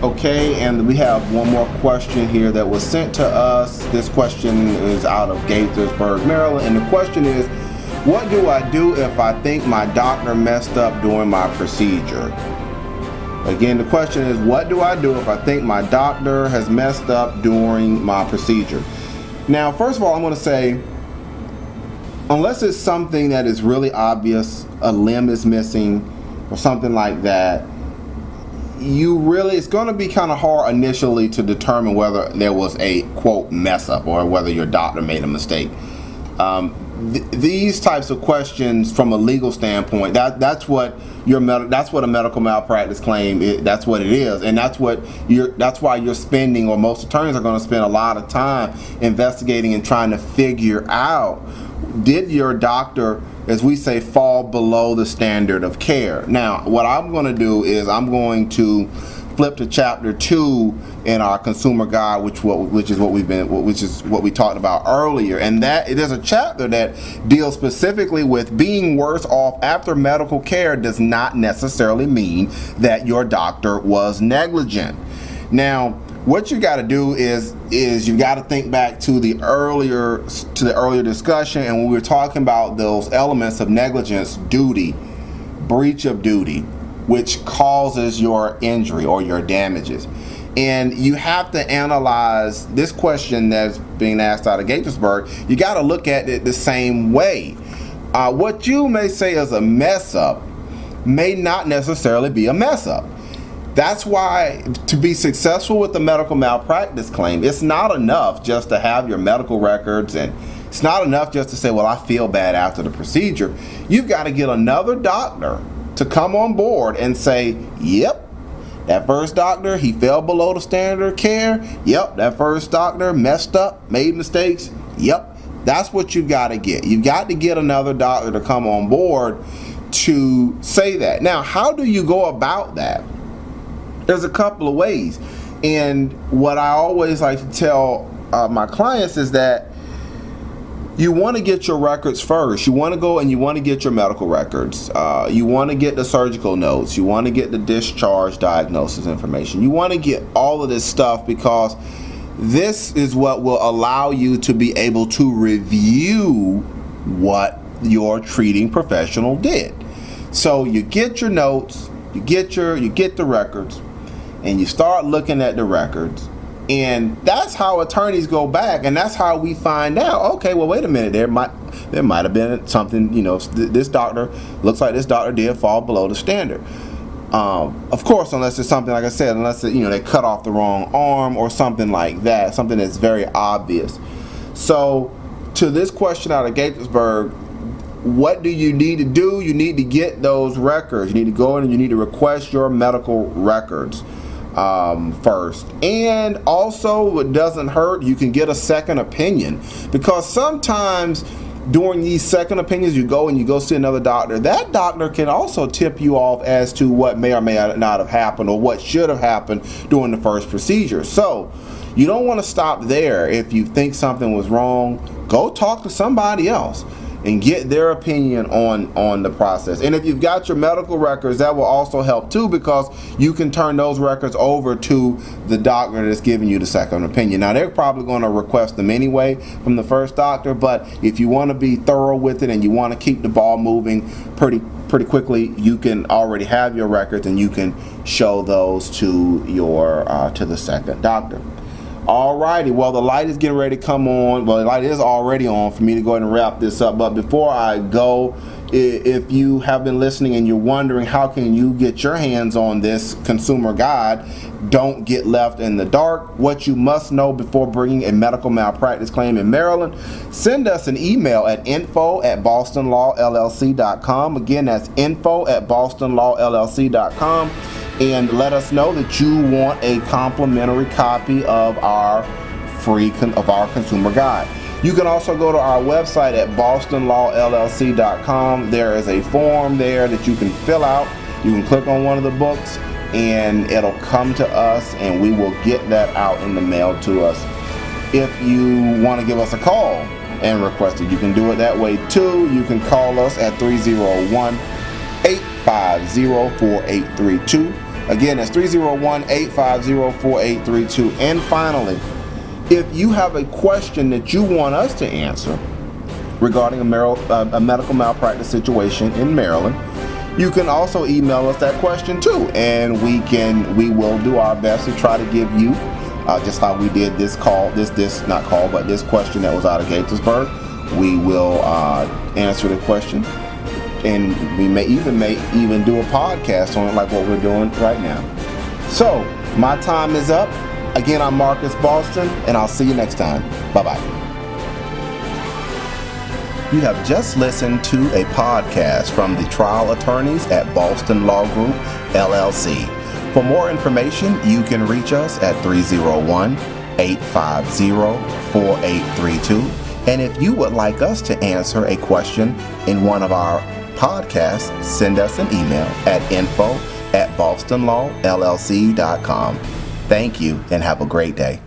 Okay, and we have one more question here that was sent to us. This question is out of Gaithersburg, Maryland, and the question is, what do I do if I think my doctor messed up during my procedure? Again, the question is, what do I do if I think my doctor has messed up during my procedure? Now, first of all, I'm going to say, unless it's something that is really obvious, a limb is missing or something like that, it's going to be kind of hard initially to determine whether there was a quote mess up or whether your doctor made a mistake. These types of questions from a legal standpoint, that's what a medical malpractice claim that's what it is, and that's why you're spending, or most attorneys are going to spend a lot of time investigating and trying to figure out, did your doctor, as we say, fall below the standard of care. Now, what I'm going to do is I'm going to flip to chapter 2 in our consumer guide, which is what we talked about earlier, and that there's a chapter that deals specifically with being worse off after medical care does not necessarily mean that your doctor was negligent. Now, what you got to do is you got to think back to the earlier discussion, and when we were talking about those elements of negligence: duty, breach of duty, which causes your injury or your damages. And you have to analyze this question that's being asked out of Gaithersburg. You got to look at it the same way. What you may say is a mess up may not necessarily be a mess up. That's why, to be successful with the medical malpractice claim, it's not enough just to have your medical records, and it's not enough just to say, well, I feel bad after the procedure. You've got to get another doctor to come on board and say, yep, that first doctor, he fell below the standard of care. Yep, that first doctor messed up, made mistakes. Yep, that's what you've got to get. You've got to get another doctor to come on board to say that. Now, how do you go about that? There's a couple of ways. And what I always like to tell my clients is that you want to get your records first. You want to go and you want to get your medical records. You want to get the surgical notes. You want to get the discharge diagnosis information. You want to get all of this stuff, because this is what will allow you to be able to review what your treating professional did. So you get your notes, you get the records, and you start looking at the records. And that's how attorneys go back, and that's how we find out, okay, well, wait a minute, there might have been something, this doctor, looks like this doctor did fall below the standard. Of course, unless it's something, like I said, unless they cut off the wrong arm or something like that, something that's very obvious. So, to this question out of Gaithersburg, what do you need to do? You need to get those records. You need to go in and you need to request your medical records first. And also, it doesn't hurt, you can get a second opinion, because sometimes during these second opinions, you go see another doctor. That doctor can also tip you off as to what may or may not have happened, or what should have happened during the first procedure. So you don't want to stop there. If you think something was wrong, go talk to somebody else and get their opinion on the process. And if you've got your medical records, that will also help too, because you can turn those records over to the doctor that's giving you the second opinion. Now, they're probably going to request them anyway from the first doctor, but if you want to be thorough with it and you want to keep the ball moving pretty quickly, you can already have your records and you can show those to your to the second doctor. Alrighty, well, the light is getting ready to come on. Well, the light is already on for me to go ahead and wrap this up. But before I go, if you have been listening and you're wondering how can you get your hands on this consumer guide, don't get left in the dark. What you must know before bringing a medical malpractice claim in Maryland, send us an email at info@bostonlawllc.com. Again, that's info@bostonlawllc.com. And let us know that you want a complimentary copy of our consumer guide. You can also go to our website at bostonlawllc.com. There is a form there that you can fill out. You can click on one of the books and it'll come to us, and we will get that out in the mail to us. If you want to give us a call and request it, you can do it that way too. You can call us at 301-850-4832. Again, that's 301-850-4832. And finally, if you have a question that you want us to answer regarding a medical malpractice situation in Maryland, you can also email us that question too, and we will do our best to try to give you just how we did this question that was out of Gaithersburg. We will answer the question, and we may even do a podcast on it like what we're doing right now. So my time is up. Again, I'm Marcus Boston, and I'll see you next time. Bye-bye. You have just listened to a podcast from the trial attorneys at Boston Law Group, LLC. For more information, you can reach us at 301-850-4832. And if you would like us to answer a question in one of our podcasts, send us an email at info@bostonlawllc.com. Thank you and have a great day.